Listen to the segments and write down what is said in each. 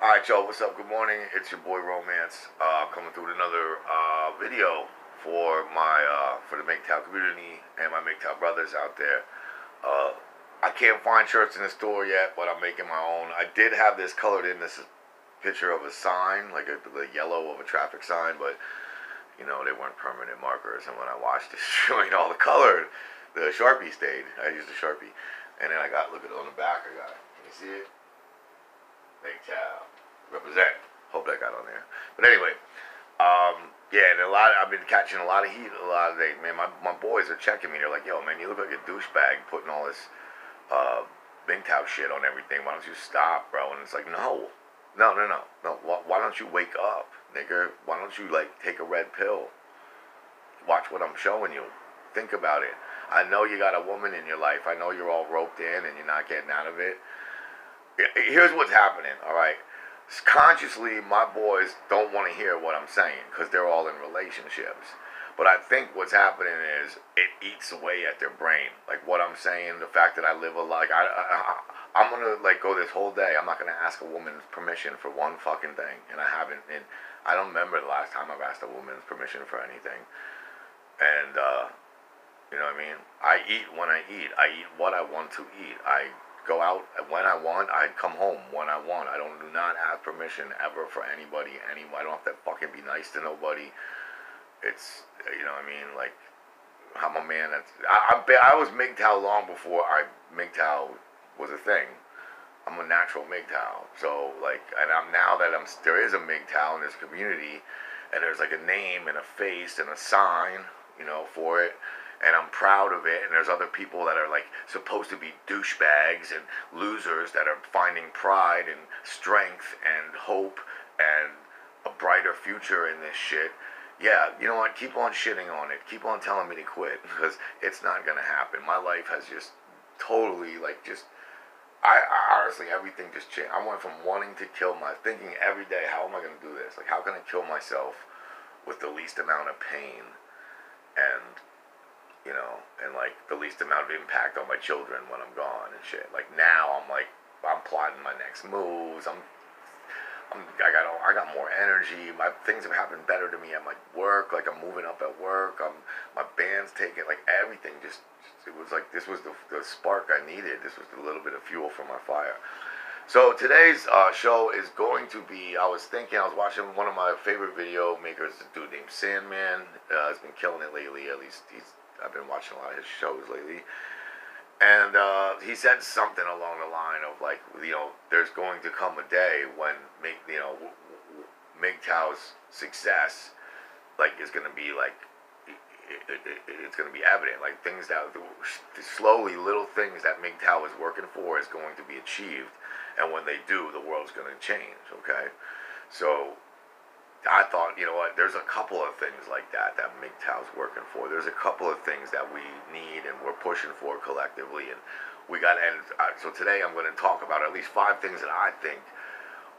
Alright, y'all, what's up? Good morning. It's your boy Romance, coming through with another video for for the MGTOW community and my MGTOW brothers out there. I can't find shirts in the store yet, but I'm making my own. I did have this colored in. This is a picture of a sign, like the yellow of a traffic sign, but you know, they weren't permanent markers. And when I washed it, showing all the color, the Sharpie stayed. I used a Sharpie. And then I got, look at it on the back, I got it. Can you see it? MGTOW. Represent. Hope that got on there. But anyway, yeah, and I've been catching a lot of heat a lot of days. Man, my boys are checking me. They're like, yo, man, you look like a douchebag putting all this MGTOW shit on everything. Why don't you stop, bro? And it's like, no. Why don't you wake up, nigga? Why don't you, like, take a red pill? Watch what I'm showing you. Think about it. I know you got a woman in your life. I know you're all roped in and you're not getting out of it. Here's what's happening, all right? Consciously, my boys don't want to hear what I'm saying because they're all in relationships. But I think what's happening is it eats away at their brain. Like what I'm saying, the fact that I live a life, I'm going to like go this whole day. I'm not going to ask a woman's permission for one fucking thing. And I haven't, and I don't remember the last time I've asked a woman's permission for anything. And, you know what I mean? I eat when I eat. I eat what I want to eat. I go out when I want. I come home when I want. I do not ask permission ever for anybody. I don't have to fucking be nice to nobody. It's, you know what I mean? Like, I'm a man that's... I was MGTOW long before MGTOW was a thing. I'm a natural MGTOW. So, like, and there is a MGTOW in this community, and there's like a name and a face and a sign, you know, for it. And I'm proud of it, and there's other people that are like supposed to be douchebags and losers that are finding pride and strength and hope and a brighter future in this shit. Yeah, you know what? Keep on shitting on it. Keep on telling me to quit because it's not gonna happen. My life has just totally I honestly, everything just changed. I went from wanting to kill thinking every day, how am I gonna do this? Like, how can I kill myself with the least amount of pain and, you know, and like the least amount of impact on my children when I'm gone and shit. Like now I'm plotting my next moves. I got more energy. Things have happened better to me at my work. Like I'm moving up at work. My band's taking, like everything it was like this was the spark I needed. This was a little bit of fuel for my fire. So today's show is going to be, I was watching one of my favorite video makers, a dude named Sandman. Has been killing it lately. At least I've been watching a lot of his shows lately. And he said something along the line of like, you know, there's going to come a day when, MGTOW's success, like, is going to be like, it's going to be evident. Like things that, slowly, little things that MGTOW is working for is going to be achieved. And when they do, the world's going to change, okay? So I thought, you know what, there's a couple of things like that MGTOW's working for. There's a couple of things that we need and we're pushing for collectively. And so today I'm going to talk about at least 5 things that I think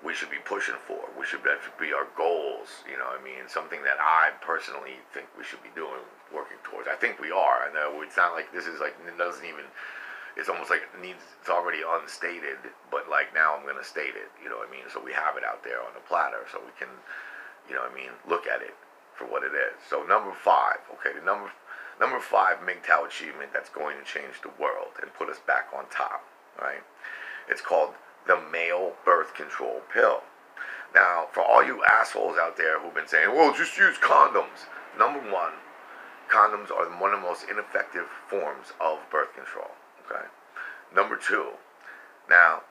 we should be pushing for. That should be our goals, you know what I mean? Something that I personally think we should be doing, working towards. I think we are. And it's not like this is like, it doesn't even... It's almost like it's already unstated, but like now I'm going to state it, you know what I mean? So we have it out there on the platter so we can, you know what I mean, look at it for what it is. So number 5, okay, the number 5 MGTOW achievement that's going to change the world and put us back on top, right? It's called the male birth control pill. Now, for all you assholes out there who've been saying, well, just use condoms. Number 1, condoms are one of the most ineffective forms of birth control. Okay. Number 2, now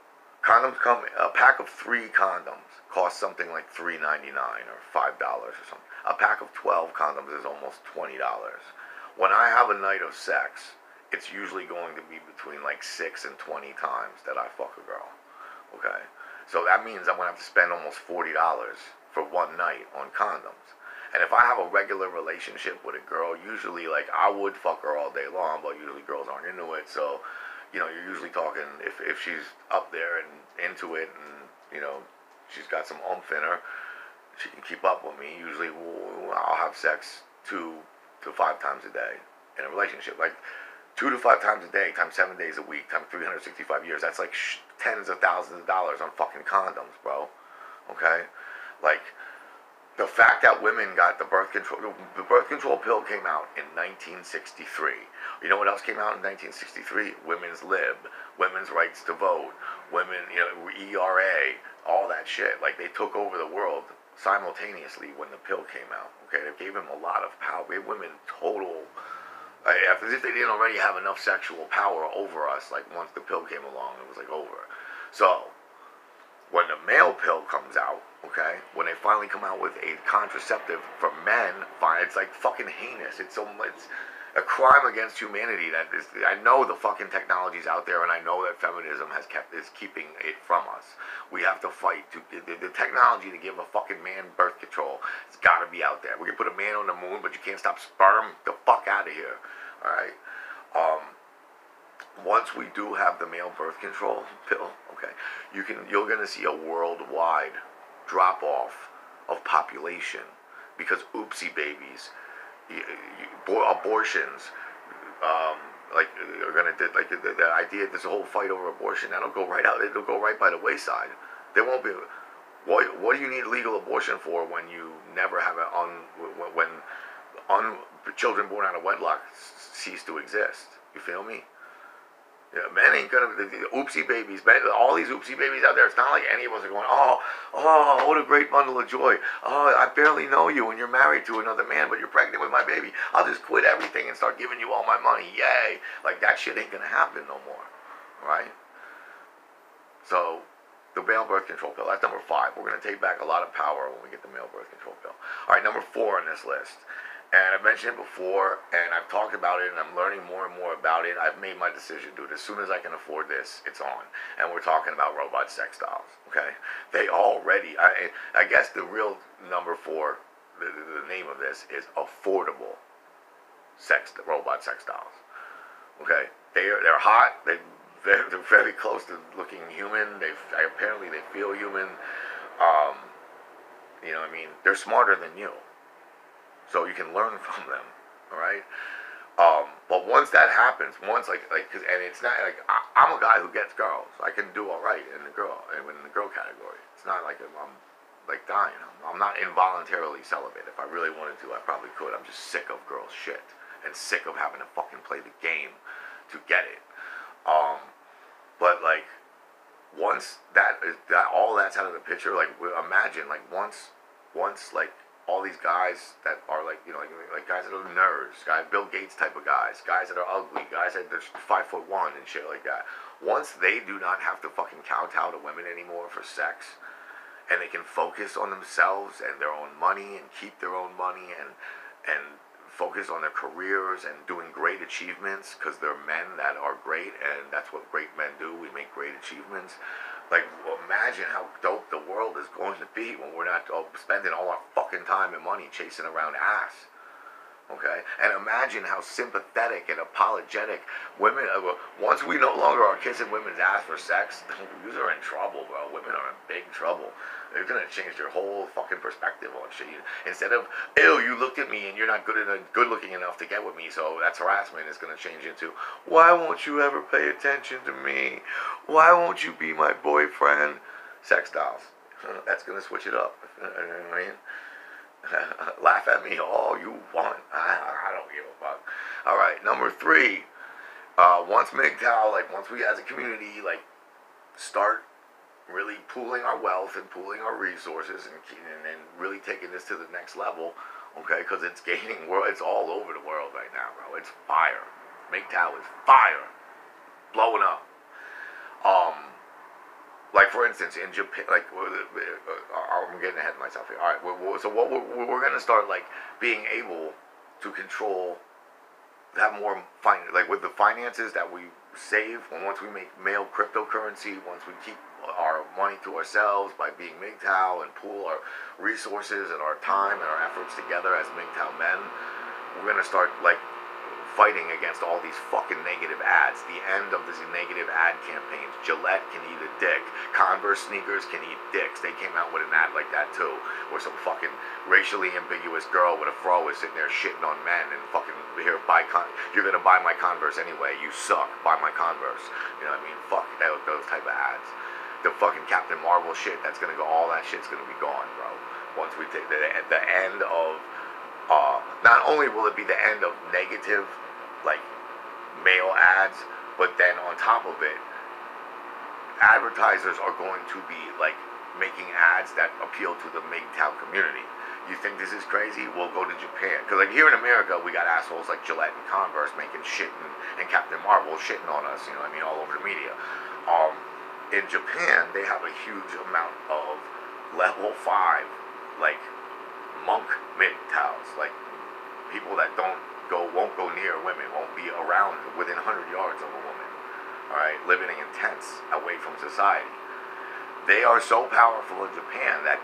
condoms come, a pack of 3 condoms costs something like $3.99 or $5 or something. A pack of 12 condoms is almost $20. When I have a night of sex, it's usually going to be between like 6 and 20 times that I fuck a girl. Okay, so that means I'm gonna have to spend almost $40 for one night on condoms. And if I have a regular relationship with a girl, usually, like, I would fuck her all day long, but usually girls aren't into it. So, you know, you're usually talking, if she's up there and into it and, you know, she's got some oomph in her, she can keep up with me. Usually I'll have sex 2 to 5 times a day in a relationship. Like, 2 to 5 times a day, times 7 days a week, times 365 years. That's like tens of thousands of dollars on fucking condoms, bro. Okay? Like, the fact that women got the birth control pill came out in 1963. You know what else came out in 1963? Women's lib, women's rights to vote, women, you know, ERA, all that shit. Like, they took over the world simultaneously when the pill came out. Okay, they gave them a lot of power. They gave women total, as if they didn't already have enough sexual power over us. Like, once the pill came along, it was like over. So when the male pill comes out, okay, when they finally come out with a contraceptive for men, fine, it's like fucking heinous. It's a crime against humanity. That is, I know the fucking technology's out there, and I know that feminism is keeping it from us. We have to fight to the technology to give a fucking man birth control. It's got to be out there. We can put a man on the moon, but you can't stop sperm. The fuck out of here. All right. Once we do have the male birth control pill, okay, you're gonna see a worldwide drop off of population because oopsie babies, abortions, like are gonna like the idea. There's a whole fight over abortion that'll go right out. It'll go right by the wayside. There won't be. What do you need legal abortion for when you never have when children born out of wedlock cease to exist? You feel me? Yeah, men ain't gonna, the oopsie babies, men, all these oopsie babies out there, it's not like any of us are going, oh, what a great bundle of joy. Oh, I barely know you and you're married to another man, but you're pregnant with my baby. I'll just quit everything and start giving you all my money. Yay. Like, that shit ain't gonna happen no more. Right? So, the male birth control pill, that's number 5. We're gonna take back a lot of power when we get the male birth control pill. All right, number 4 on this list. And I've mentioned it before, and I've talked about it, and I'm learning more and more about it. I've made my decision, dude. As soon as I can afford this, it's on. And we're talking about robot sex dolls, okay? They already, I guess the real number 4, the name of this is affordable robot sex dolls, okay? They're hot. They're very close to looking human. Apparently they feel human. You know what I mean? They're smarter than you. So you can learn from them, all right? But once that happens, and it's not like I'm a guy who gets girls. I can do all right in the girl category. It's not like I'm like dying. I'm not involuntarily celibate. If I really wanted to, I probably could. I'm just sick of girls' shit and sick of having to fucking play the game to get it. But like once all that's out of the picture, like imagine like once like all these guys that are like, you know, like guys that are nerds, Bill Gates type of guys that are ugly, guys that are 5'1" and shit like that. Once they do not have to fucking kowtow to women anymore for sex, and they can focus on themselves and their own money and keep their own money and focus on their careers and doing great achievements because they're men that are great, and that's what great men do. We make great achievements. Like, imagine how dope the world is going to be when we're not spending all our fucking time and money chasing around ass. Okay? And imagine how sympathetic and apologetic women, once we no longer are kissing women's ass for sex, you are in trouble, bro. Women are in big trouble. They're going to change their whole fucking perspective on shit. Instead of, ew, you looked at me and you're not good looking enough to get with me, so that's harassment, it's going to change into, why won't you ever pay attention to me? Why won't you be my boyfriend? Sex dolls. That's going to switch it up. You know what I mean? Laugh at me all you want. I don't give a fuck. All right, number 3. Once MGTOW, like once we as a community like start really pooling our wealth and pooling our resources and really taking this to the next level, okay? Because it's gaining it's all over the world right now, bro. It's fire. MGTOW is fire, blowing up. Like for instance, in Japan, like I'm getting ahead of myself here. All right, so we're gonna start like being able to control, have more like with the finances that we save. Once we make male cryptocurrency, once we keep our money to ourselves by being MGTOW and pool our resources and our time and our efforts together as MGTOW men, we're gonna start like fighting against all these fucking negative ads. The end of these negative ad campaigns. Gillette can eat a dick. Converse sneakers can eat dicks. They came out with an ad like that too, where some fucking racially ambiguous girl with a fro is sitting there shitting on men and fucking here you're gonna buy my Converse anyway. You suck. Buy my Converse. You know what I mean? Fuck those type of ads. the fucking Captain Marvel shit, that's gonna go, all that shit's gonna be gone, bro. Once we take the end of, not only will it be the end of negative, like, male ads, but then on top of it, advertisers are going to be, like, making ads that appeal to the MGTOW community. You think this is crazy? We'll go to Japan. Because, like, here in America, we got assholes like Gillette and Converse making shit, and Captain Marvel shitting on us, you know what I mean, all over the media. In Japan, they have a huge amount of level 5, like, monk MGTOWs, like, people that won't go near women, won't be around within 100 yards of a woman, alright, living in tents away from society. They are so powerful in Japan that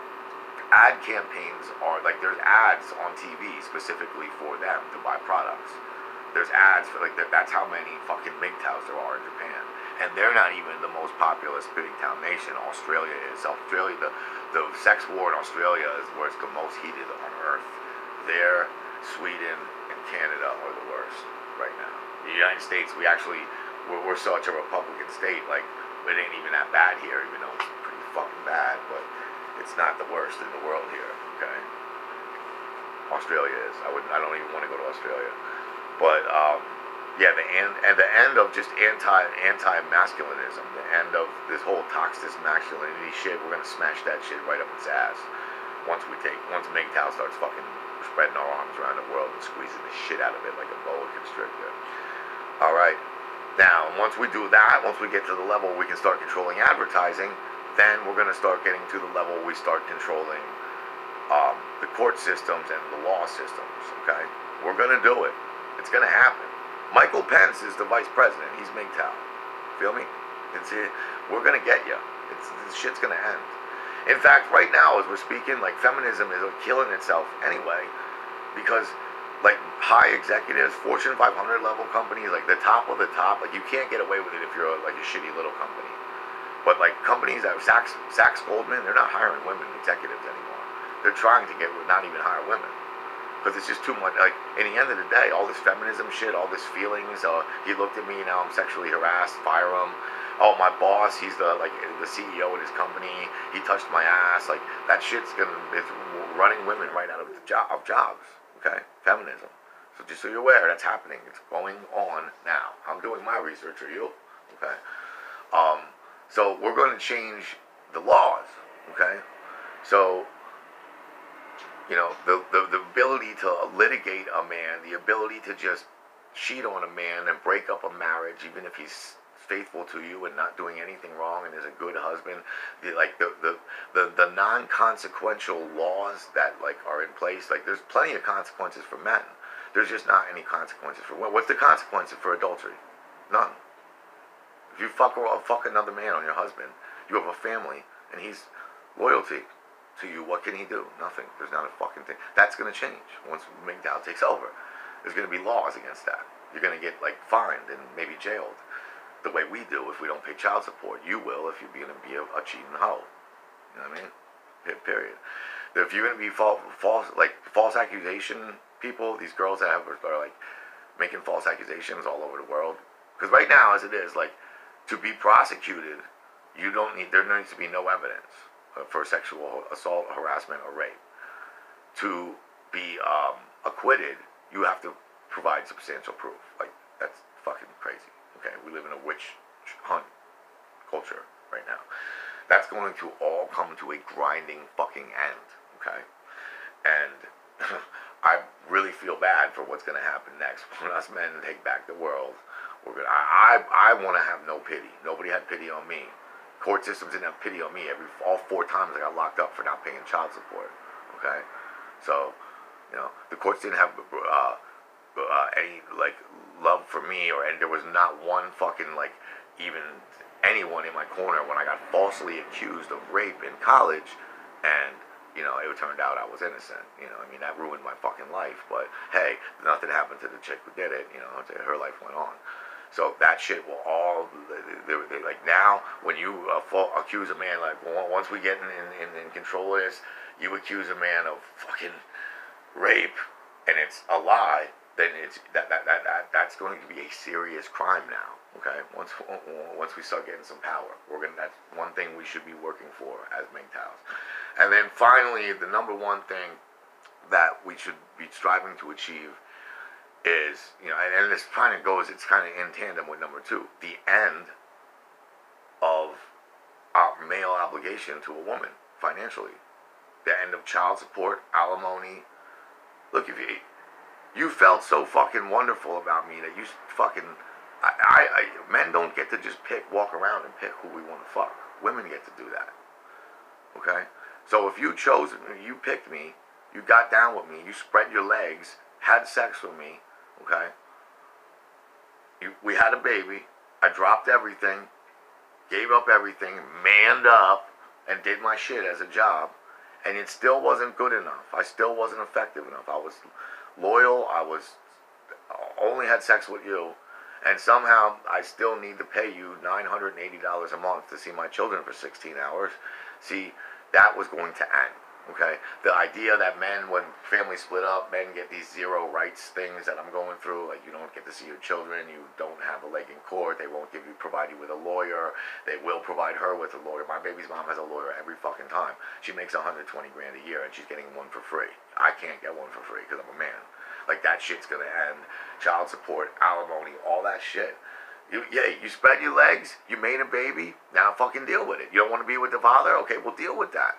ad campaigns are, like, there's ads on TV specifically for them to buy products. There's ads for, like, that's how many fucking MGTOWs there are in Japan. And they're not even the most populous MGTOW nation. Australia is. Australia, the sex war in Australia is where it's the most heated on earth. There, Sweden, and Canada are the worst right now. The United States, we're such a Republican state, like, it ain't even that bad here, even though it's pretty fucking bad, but it's not the worst in the world here, okay? Australia is. I don't even want to go to Australia. But, yeah, the end of just anti-masculinism, the end of this whole toxic masculinity shit, we're gonna smash that shit right up its ass. Once MGTOW starts fucking spreading our arms around the world and squeezing the shit out of it like a boa constrictor. Alright. Now, once we do that, once we get to the level we can start controlling advertising, then we're gonna start getting to the level we start controlling the court systems and the law systems, okay? We're gonna do it. It's gonna happen. Michael Pence is the vice president. He's MGTOW. Feel me? We're gonna get you. This shit's gonna end. In fact, right now, as we're speaking, like, feminism is killing itself anyway, because, like, high executives, Fortune 500 level companies, like, the top of the top, like, you can't get away with it if you're like a shitty little company. But, like, companies that Saks Goldman, they're not hiring women executives anymore. They're trying to not even hire women. Because it's just too much. Like, in the end of the day, all this feminism shit, all this feelings, he looked at me, now I'm sexually harassed, fire him. Oh, my boss, he's the CEO of his company, he touched my ass. Like, that shit's it's running women right out of jobs, okay? Feminism. So just so you're aware, that's happening. It's going on now. I'm doing my research, are you? Okay? So we're going to change the laws, okay? So, you know, the ability to litigate a man, the ability to just cheat on a man and break up a marriage, even if he's faithful to you and not doing anything wrong and is a good husband, the non-consequential laws that, like, are in place, like, there's plenty of consequences for men. There's just not any consequences for women. What's the consequences for adultery? None. If you fuck another man on your husband, you have a family, and he's loyalty to you, what can he do? Nothing. There's not a fucking thing. That's going to change once MGTOW takes over. There's going to be laws against that. You're going to get, like, fined and maybe jailed the way we do if we don't pay child support. You will if you're going to be a cheating hoe. You know what I mean? Period. If you're going to be false accusation people, these girls that are like making false accusations all over the world. Because right now, as it is, like, to be prosecuted, there needs to be no evidence for sexual assault, harassment, or rape. To be acquitted, you have to provide substantial proof. Like, that's fucking crazy. Okay, we live in a witch hunt culture right now. That's going to all come to a grinding fucking end. Okay, and I really feel bad for what's going to happen next when us men take back the world. I want to have no pity. Nobody had pity on me. Court systems didn't have pity on me. All 4 times I got locked up for not paying child support. Okay, so, you know, the courts didn't have any, like, love for me, and there was not one fucking, like, even anyone in my corner when I got falsely accused of rape in college, and, you know, it turned out I was innocent. You know, I mean, that ruined my fucking life, but hey, nothing happened to the chick who did it. You know, her life went on. So that shit will all, like, now, when you accuse a man, like, once we get in control of this, you accuse a man of fucking rape, and it's a lie, then that's going to be a serious crime now. Okay, once we start getting some power, that's one thing we should be working for as MGTOWs. And then finally, the number one thing that we should be striving to achieve is, and this kind of goes, it's kind of in tandem with number two, the end of our male obligation to a woman financially, the end of child support, alimony. Look, if you felt so fucking wonderful about me that you fucking, men don't get to just walk around and pick who we want to fuck. Women get to do that. Okay? So if you chose me, you picked me, you got down with me, you spread your legs, had sex with me, okay? We had a baby, I dropped everything, gave up everything, manned up, and did my shit as a job, and it still wasn't good enough. I still wasn't effective enough. I was loyal, only had sex with you, and somehow I still need to pay you $980 a month to see my children for 16 hours. See, that was going to end, okay? The idea that men, when families split up, men get these zero rights things that I'm going through, like you don't get to see your children, you don't have a leg in court, they won't provide you with a lawyer, they will provide her with a lawyer. My baby's mom has a lawyer every fucking time. She makes $120 grand a year and she's getting one for free. I can't get one for free because I'm a man. Like, that shit's gonna end. Child support, alimony, all that shit. You spread your legs, you made a baby, now fucking deal with it. You don't want to be with the father? Okay, we'll deal with that.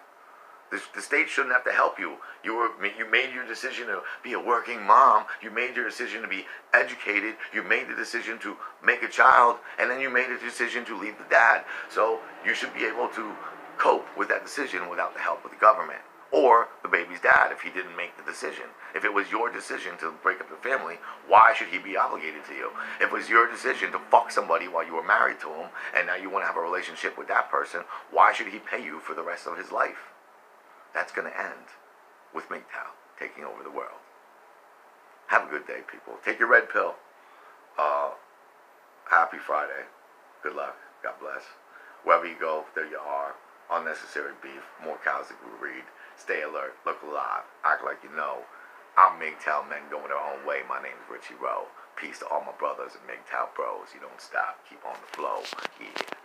The state shouldn't have to help you. You made your decision to be a working mom. You made your decision to be educated. You made the decision to make a child, and then you made a decision to leave the dad. So you should be able to cope with that decision without the help of the government or the baby's dad if he didn't make the decision. If it was your decision to break up the family, why should he be obligated to you? If it was your decision to fuck somebody while you were married to him, and now you want to have a relationship with that person, why should he pay you for the rest of his life? That's going to end with MGTOW taking over the world. Have a good day, people. Take your red pill. Happy Friday. Good luck. God bless. Wherever you go, there you are. Unnecessary beef. More cows that we breed. Stay alert. Look alive. Act like you know. I'm MGTOW men going their own way. My name's Richie Rowe. Peace to all my brothers and MGTOW bros. You don't stop. Keep on the flow. Yeah.